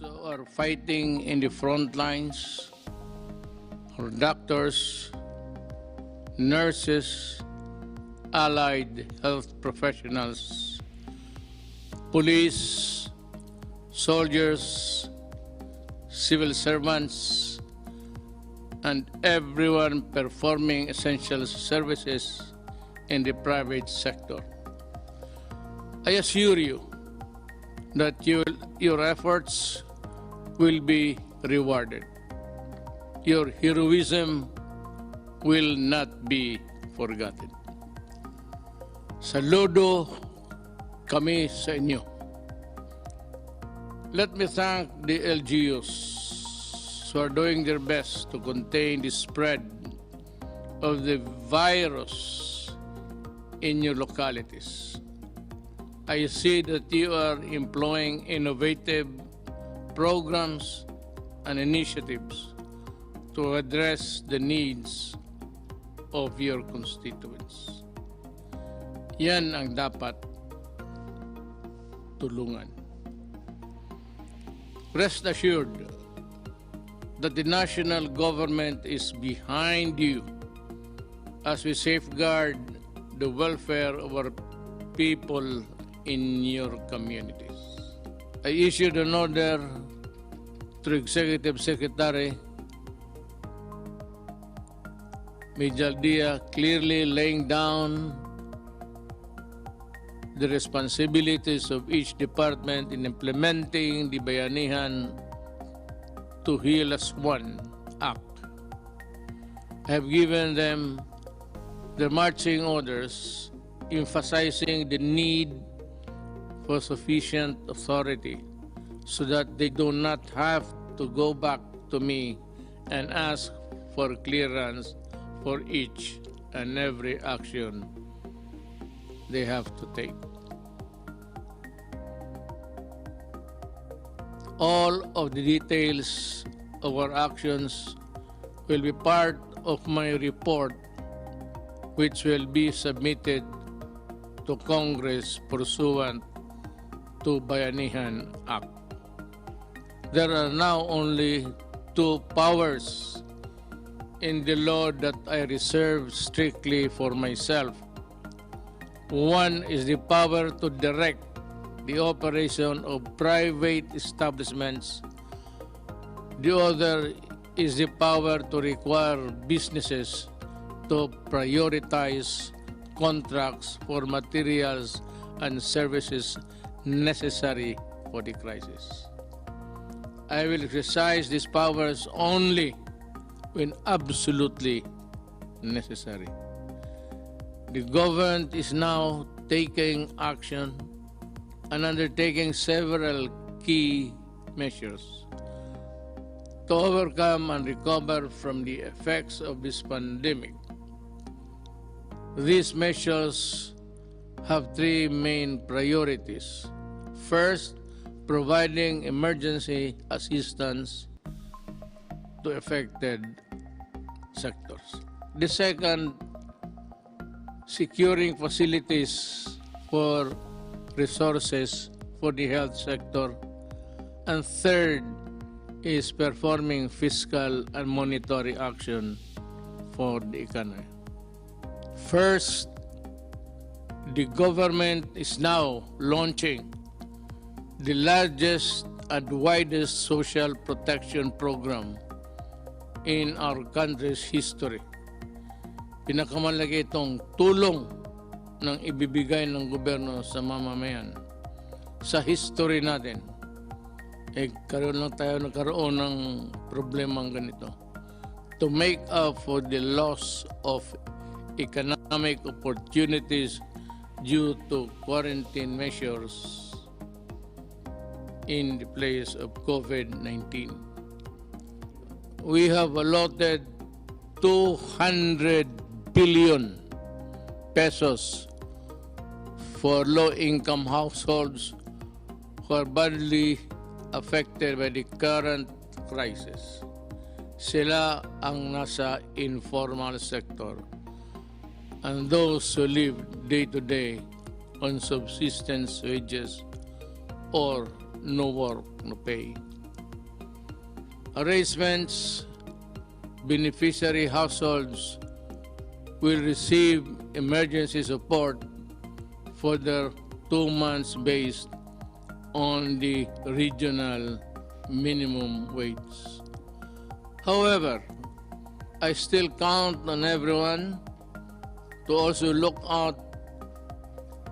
who are fighting in the front lines, or doctors, nurses, allied health professionals, police, soldiers, civil servants, and everyone performing essential services in the private sector. I assure you that your efforts will be rewarded. Your heroism will not be forgotten. Saludo kami sa inyo. Let me thank the LGUs who are doing their best to contain the spread of the virus in your localities. I see that you are employing innovative programs and initiatives to address the needs of your constituents. Yan ang dapat tulungan. Rest assured that the national government is behind you as we safeguard the welfare of our people in your communities. I issued an order to Executive Secretary Medjaldia clearly laying down the responsibilities of each department in implementing the Bayanihan to Heal as One Act. I have given them their marching orders emphasizing the need for sufficient authority so that they do not have to go back to me and ask for clearance for each and every action they have to take. All of the details of our actions will be part of my report, which will be submitted to Congress pursuant to Bayanihan Act. There are now only two powers in the law that I reserve strictly for myself. One is the power to direct the operation of private establishments. The other is the power to require businesses to prioritize contracts for materials and services necessary for the crisis. I will exercise these powers only when absolutely necessary. The government is now taking action and undertaking several key measures to overcome and recover from the effects of this pandemic. These measures have three main priorities. First, providing emergency assistance to affected sectors. The second, securing facilities for resources for the health sector. And third is performing fiscal and monetary action for the economy. First, the government is now launching the largest and widest social protection program in our country's history. Pinakamalaki itong tulong ng ibibigay ng gobyerno sa mamamayan sa history natin. Nagkaroon ng problemang ganito. To make up for the loss of economic opportunities due to quarantine measures in the place of COVID-19. We have allotted 200 billion pesos for low-income households who are badly affected by the current crisis. Sila ang nasa informal sector and those who live day-to-day on subsistence wages or no work, no pay. arrangements, beneficiary households will receive emergency support for their 2 months based on the regional minimum wage. However, I still count on everyone to also look out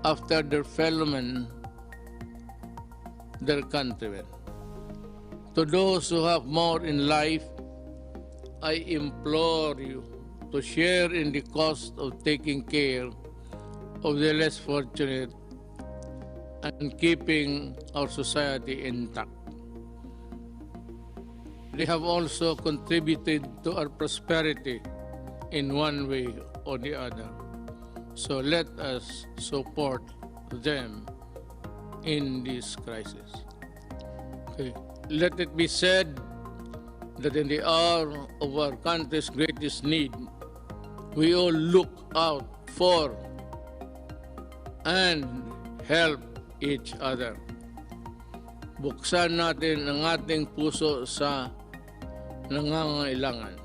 after their fellow men, their countrymen. To those who have more in life, I implore you to share in the cost of taking care of the less fortunate and keeping our society intact. They have also contributed to our prosperity in one way or the other. So let us support them in this crisis. Okay. Let it be said that in the hour of our country's greatest need, we all look out for and help each other. Buksan natin ang ating puso sa nangangailangan.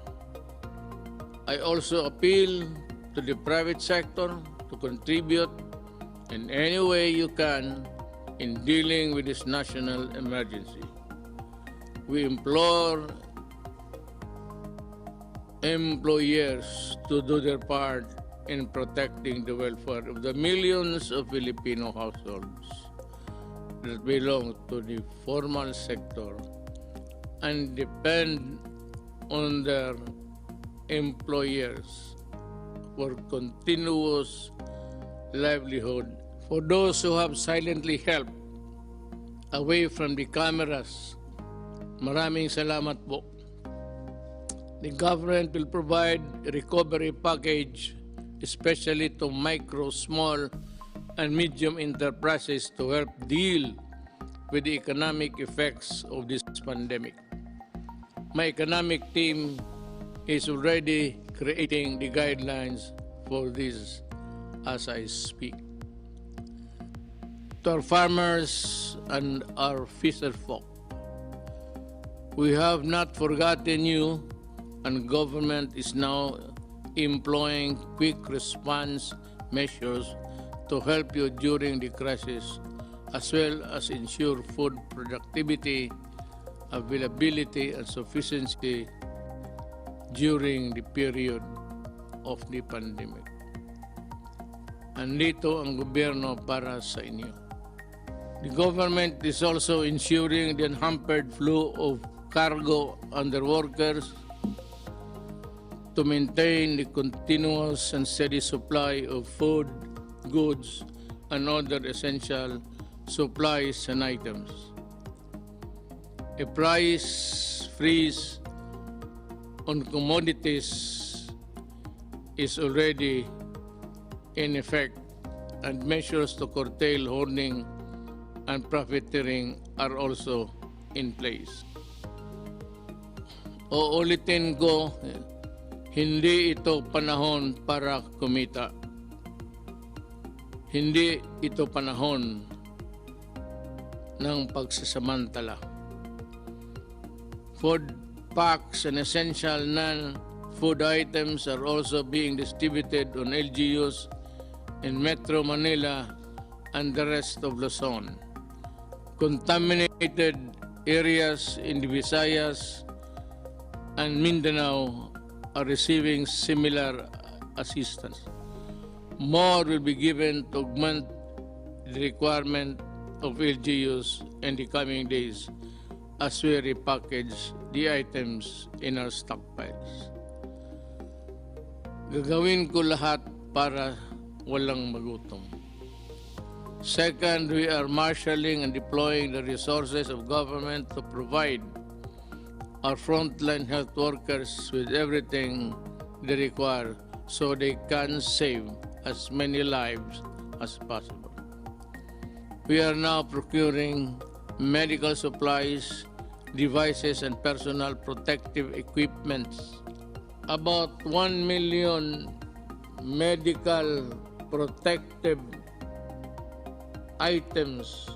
I also appeal to the private sector to contribute in any way you can in dealing with this national emergency. We implore employers to do their part in protecting the welfare of the millions of Filipino households that belong to the formal sector and depend on their employers for continuous livelihood. For those who have silently helped away from the cameras, maraming salamat po. The government will provide a recovery package, especially to micro, small, and medium enterprises to help deal with the economic effects of this pandemic. My economic team is already creating the guidelines for this as I speak. To our farmers and our fisher folk, we have not forgotten you, and government is now employing quick response measures to help you during the crisis, as well as ensure food productivity, availability, and sufficiency during the period of the pandemic. Andito ang gobyerno para sa inyo. The government is also ensuring the unhampered flow of cargo under workers to maintain the continuous and steady supply of food, goods, and other essential supplies and items. A price freeze on commodities is already in effect, and measures to curtail hoarding and profiteering are also in place. Uulitin ko, hindi ito panahon para kumita. Hindi ito panahon ng pagsasamantala. Food packs and essential non-food items are also being distributed on LGUs in Metro Manila and the rest of Luzon. Contaminated areas in the Visayas and Mindanao are receiving similar assistance. More will be given to augment the requirement of LGUs in the coming days as we repackage the items in our stockpiles. Gagawin ko lahat para walang magutom. Second, we are marshalling and deploying the resources of government to provide our frontline health workers with everything they require so they can save as many lives as possible. We are now procuring medical supplies, devices, and personal protective equipments. About 1 million medical protective items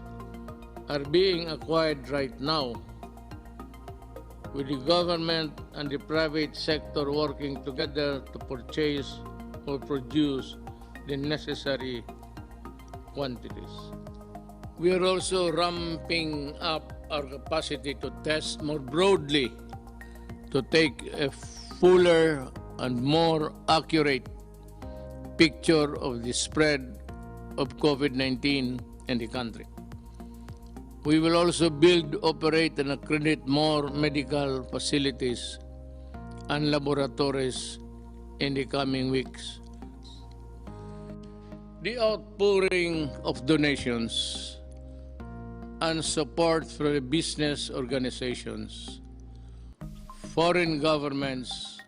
are being acquired right now with the government and the private sector working together to purchase or produce the necessary quantities. We are also ramping up our capacity to test more broadly to take a fuller and more accurate picture of the spread of COVID-19 in the country. We will also build, operate, and accredit more medical facilities and laboratories in the coming weeks. The outpouring of donations and support from the business organizations, foreign governments,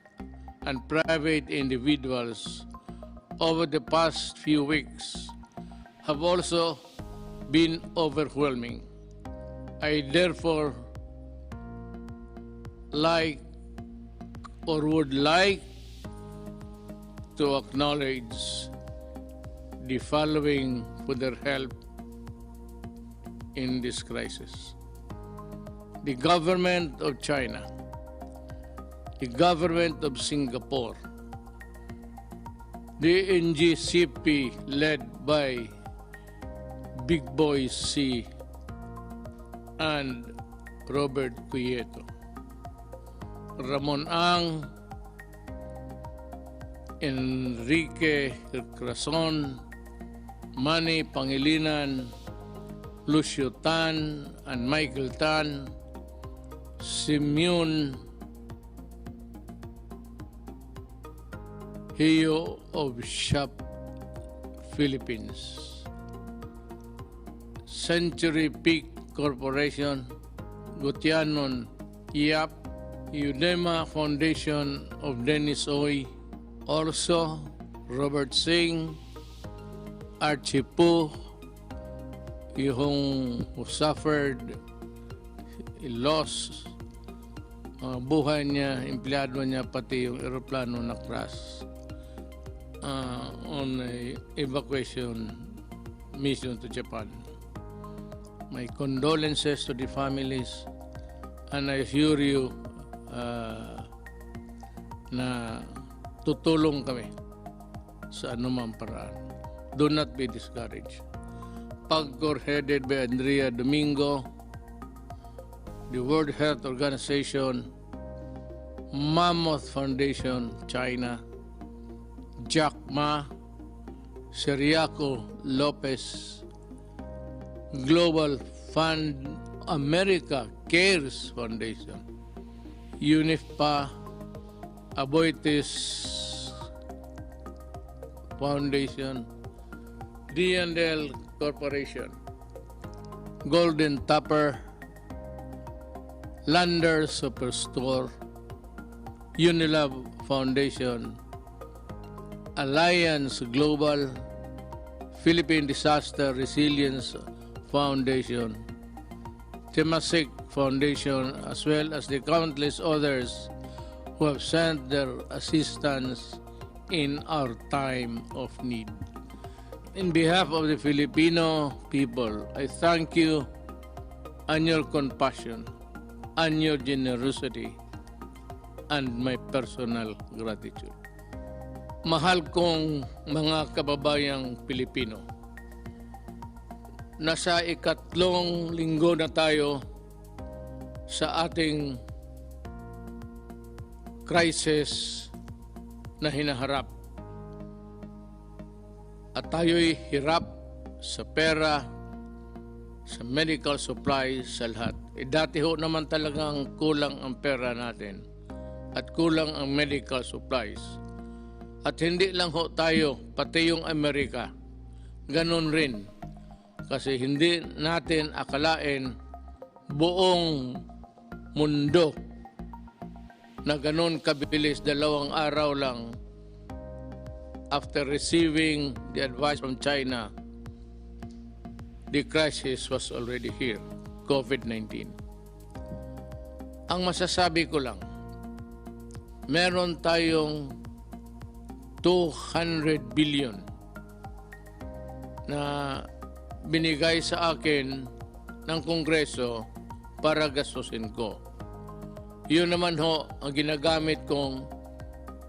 and private individuals over the past few weeks have also been overwhelming. I therefore would like to acknowledge the following for their help in this crisis: the government of China, the government of Singapore, the NGCP led by Big Boy C and Robert Cuyeto, Ramon Ang, Enrique Crason, Manny Pangilinan, Lucio Tan and Michael Tan, Simeon Heo of Shop Philippines, Century Peak Corporation, Gutianon Yap, Udema Foundation of Dennis Oy, also Robert Singh, Archie Po, yung who suffered loss, buhay niya, empleyado niya, pati yung aeroplano na crash on a evacuation mission to Japan. My condolences to the families, and I assure you na tutulong kami sa anumang paraan. Do not be discouraged. PAGCOR headed by Andrea Domingo, the World Health Organization, Mammoth Foundation, China, Jack Ma, Seriaco Lopez, Global Fund America Cares Foundation, UNIFPA, Aboitiz Foundation, D&L Corporation, Golden Tupper, Lander Superstore, Unilab Foundation, Alliance Global, Philippine Disaster Resilience Foundation, Temasek Foundation, as well as the countless others who have sent their assistance in our time of need. In behalf of the Filipino people, I thank you and your compassion and your generosity and my personal gratitude. Mahal kong mga kababayang Pilipino, nasa ikatlong linggo na tayo sa ating crisis na hinaharap. At tayo'y hirap sa pera, sa medical supplies, sa lahat. Dati ho naman talagang kulang ang pera natin at kulang ang medical supplies. At hindi lang ho tayo, pati yung Amerika, ganun rin. Kasi hindi natin akalain buong mundo na ganun kabilis, 2 araw lang after receiving the advice from China, the crisis was already here, COVID-19. Ang masasabi ko lang, meron tayong 200 billion na binigay sa akin ng Kongreso para gastusin ko. Yun naman ho ang ginagamit kong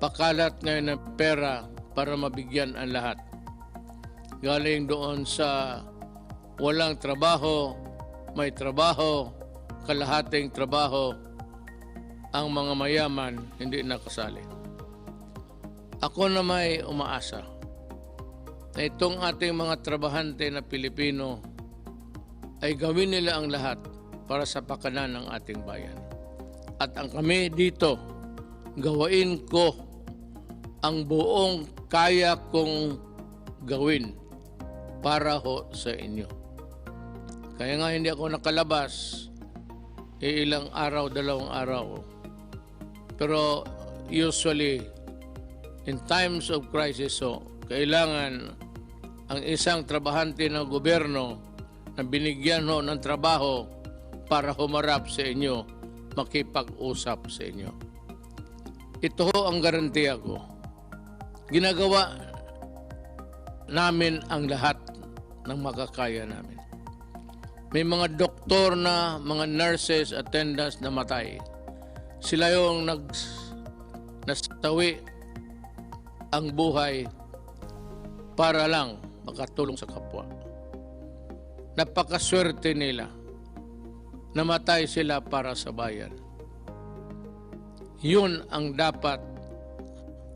pakalat ngayon ng pera para mabigyan ang lahat. Galing doon sa walang trabaho, may trabaho, kalahating trabaho, ang mga mayaman hindi nakasali. Ako na may umaasa na itong ating mga trabahante na Pilipino ay gawin nila ang lahat para sa pakanan ng ating bayan. At ang kami dito, gawain ko ang buong kaya kong gawin para ho sa inyo. Kaya nga hindi ako nakalabas ilang araw, 2 araw. Pero usually, in times of crisis, kailangan ang isang trabahante ng gobyerno na binigyan ho ng trabaho para humarap sa inyo, makipag-usap sa inyo. Ito ho ang garantiya ko. Ginagawa namin ang lahat ng makakaya namin. May mga doktor na, mga nurses, attendants na matay. Sila yung nasawi ang buhay para lang makatulong sa kapwa. Napakaswerte nila. Namatay sila para sa bayan. Yun ang dapat,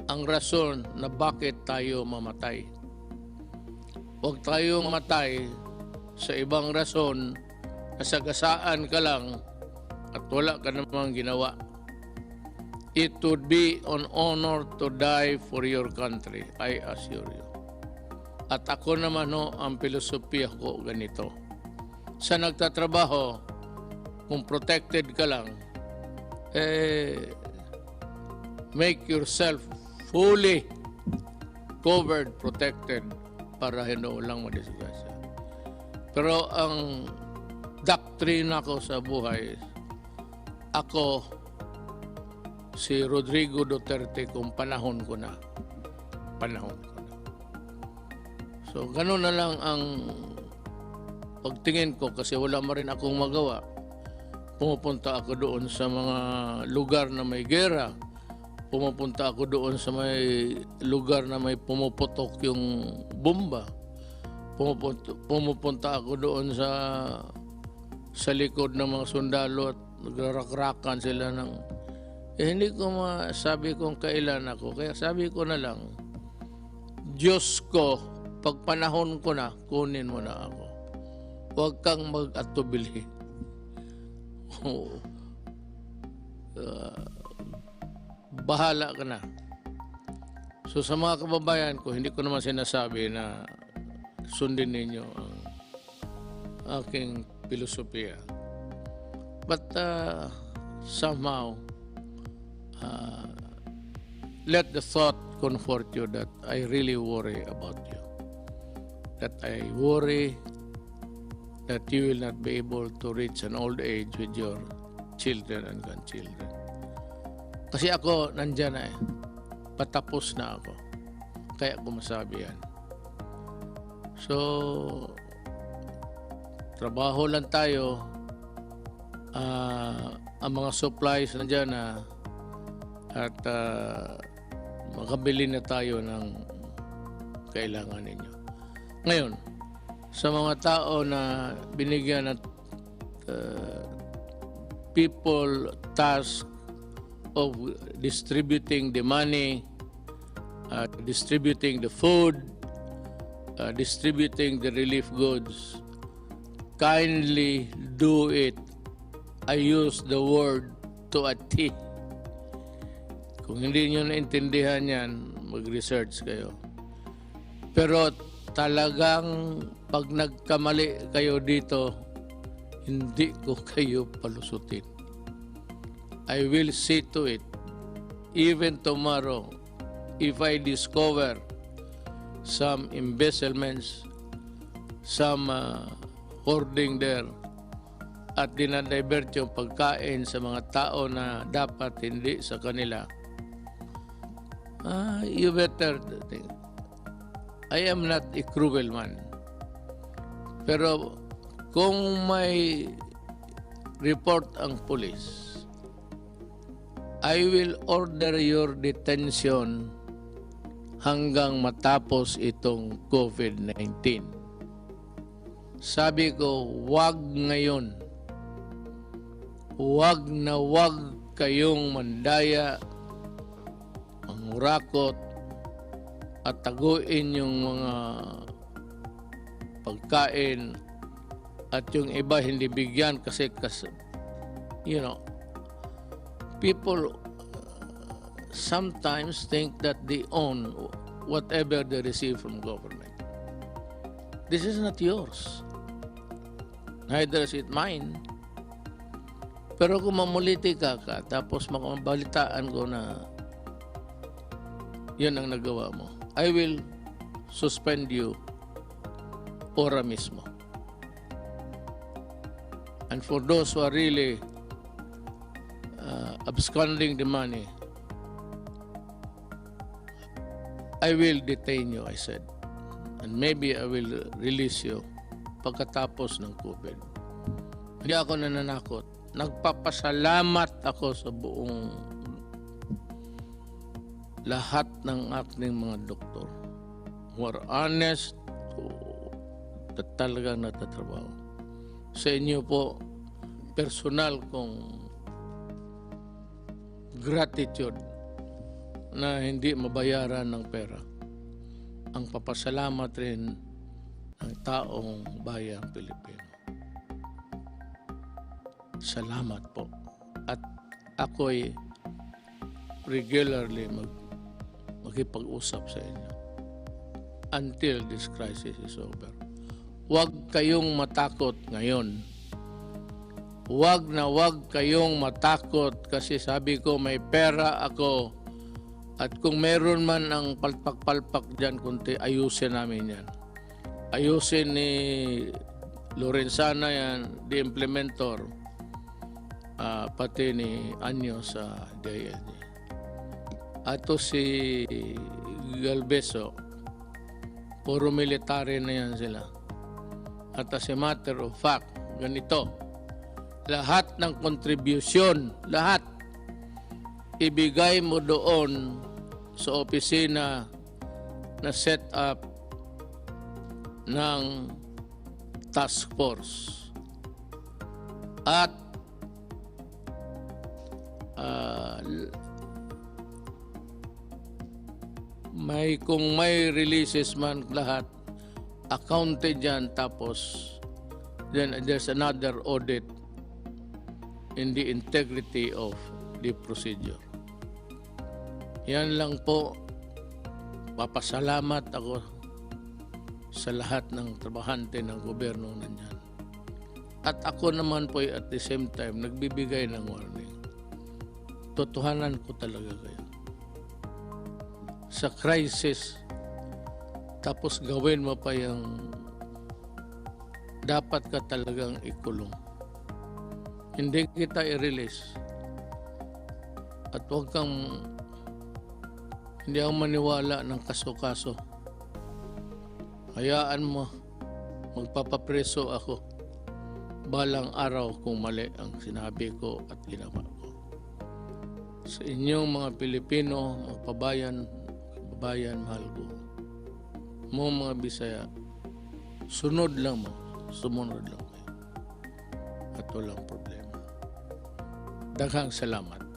ang rason na bakit tayo mamatay. Huwag tayo mamatay sa ibang rason na sagasaan ka lang at wala ka namang ginawa. It would be an honor to die for your country, I assure you. At ako naman ang filosofiya ko ganito. Sa nagtatrabaho, kung protected ka lang, make yourself fully covered, protected, para hindi lang madisgrasya. Pero ang doktrina ko sa buhay, ako, si Rodrigo Duterte, kung panahon ko na. So, ganun na lang ang pagtingin ko kasi wala ma rin akong magawa. Pumupunta ako doon sa mga lugar na may gera. Pumupunta ako doon sa may lugar na may pumuputok yung bomba. Pumupunta ako doon sa likod ng mga sundalo at nagrakrakan sila ng... hindi ko masabi kung kailan ako. Kaya sabi ko na lang, Diyos ko, pag panahon ko na, kunin mo na ako. Huwag kang mag-atubili. Bahala ka na. So sa mga kababayan ko, hindi ko naman sinasabi na sundin ninyo ang aking filosofiya. But somehow, let the thought comfort you that I really worry about you. That I worry that you will not be able to reach an old age with your children and grandchildren. Kasi ako, nandyan na patapos na ako. Kaya ko masabi yan. So, trabaho lang tayo. Ang mga supplies nandyan na at makabili na tayo ng kailangan ninyo. Ngayon, sa mga tao na binigyan at people task of distributing the money, distributing the food, distributing the relief goods, kindly do it. I use the word to a T. Kung hindi nyo naintindihan yan, mag-research kayo. Pero talagang pag nagkamali kayo dito, hindi ko kayo palusutin. I will see to it, even tomorrow, if I discover some embezzlements, some hoarding there, at dinadivert yung pagkain sa mga tao na dapat hindi sa kanila, you better think. I am not a cruel man. Pero kung may report ang pulis I will order your detention hanggang matapos itong COVID-19. Sabi ko, wag ngayon. Wag na wag kayong mandaya, mangurakot, at taguin yung mga pagkain at yung iba hindi bigyan kasi you know, people sometimes think that they own whatever they receive from government. This is not yours. Neither is it mine. Pero kung mamuliti ka tapos makabalitaan ko na yun ang nagawa mo, I will suspend you ora mismo. And for those who are really absconding the money, I will detain you, I said. And maybe I will release you pagkatapos ng COVID. Hindi ako nananakot. Nagpapasalamat ako sa buong lahat ng aking mga doktor who are honest, at talagang natatrabaho. Sa inyo po, personal kong gratitude na hindi mabayaran ng pera. Ang papasalamat rin ng taong bayang Pilipino. Salamat po. At ako'y regularly makipag-usap sa inyo until this crisis is over. Huwag kayong matakot ngayon. Huwag na huwag kayong matakot kasi sabi ko may pera ako at kung meron man ang palpak-palpak dyan kunti, ayusin namin yan. Ayusin ni Lorenzana yan, the implementor, pati ni Anyo sa DILG. Ato si Galbeso, puro military na yan sila. At as a matter of fact, ganito, lahat ng contribution, lahat, ibigay mo doon sa opisina na set up ng task force. At kung may releases man lahat, accounted yan, tapos then there's another audit in the integrity of the procedure. Yan lang po. Papasalamat ako sa lahat ng trabahante ng gobyerno nandiyan. At ako naman po at the same time nagbibigay ng warning. Totohanan ko talaga kayo. Sa crisis, tapos gawin mo pa yung dapat ka talagang ikulong. Hindi kita i-release. At huwag kang hindi ako maniwala ng kaso-kaso. Hayaan mo, magpapapreso ako. Balang araw kung mali ang sinabi ko at ginawa ko. Sa inyong mga Pilipino, magpabayan, mahal ko. Mo mga Bisaya, sunod lang mo. Sumunod lang kayo. At walang problema. Daghang salamat.